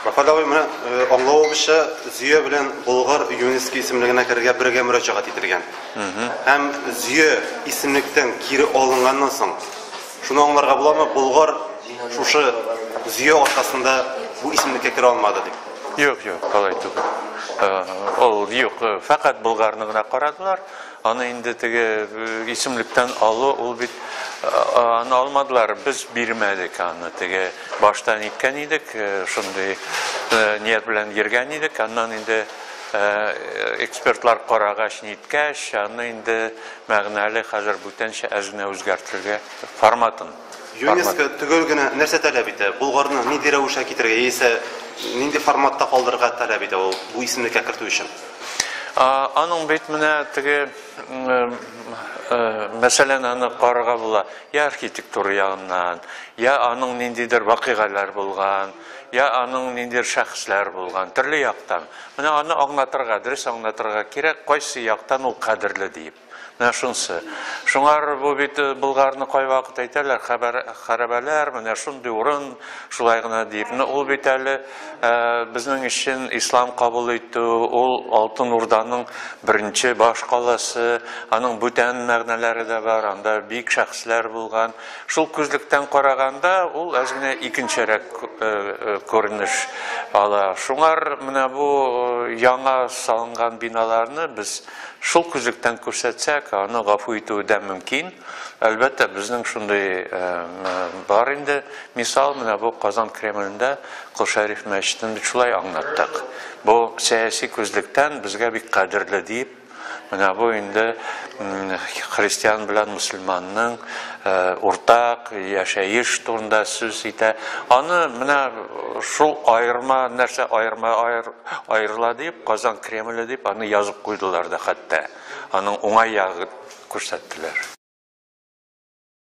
Рафаэль абый, менә аңлавыбызча, Зөя белән Болгар ЮНЕСКО исемлегенә керергә бергә мөрәҗәгать итергән. Һәм Зөя исемлектән кире алынганнан соң, шуны аңларга буламы, Болгар шушы Зөя аркасында бу исемлеккә керә алмады дип. Юк, алай түгел. Ул юк, фақат Болгарны гына карадылар. Аны инде теге исемлектән алу, ул бит аны алмадылар. Без бирмәдек аны. Теге баштан иткән идек, шундый ният белән йөргән идек. Аннан инде экспертлар карагач ниткәч, аны инде мәгънәле хәзер бүтәнчә әзенә үзгәртергә форматын. ЮНЕСКО төгәл генә нәрсә таләп итә? Болгарны нинди рәвештә китергә, яисә нинди форматта калдырырга таләп итә ул бу исемлеккә кертү өчен? Аның бит менә теге мәсәлән аны карарга була. Я архитектура ягыннан, я аның ниндидер вакыйгалар булган, я аның ниндидер шәхесләр булган, төрле яктан. Менә аны аңлатырга, дөрес аңлатырга кирәк, кайсы яктан ул кадерле дип. Менә шунсы. Шуңар бу бит Болгарны кай вакыт әйтәләр, хәрабәләр, менә шундый урын, шулай гына дип. Ул бит әле безнең өчен ислам кабул итү, ул Алтын Урданың беренче баш каласы, аның бүтән мәгънәләре дә бар, анда бик шәхесләр булган. Шул күзлектән караганда ул әзгенә икенчерәк күренеш ала. Шуңар менә бу яңа салынган биналарны без шул күзлектән күрсәтсәк, аны гафу итү дә мөмкин. Әлбәттә, безнең шундый бар инде. Мисал, менә бу Казан Кремлендә Кол Шәриф мәчетен шулай аңлаттык. Бу сәяси күзлектән безгә бик кадерле дип, менә бу инде христиан белән мусульманның уртак яшәеш турында сүз итә. Аны менә шул айырма нәрсә айырыла дип, Казан Кремле дип аны язып куйдылар да хәтта. Аның уңай ягын күрсәттеләр.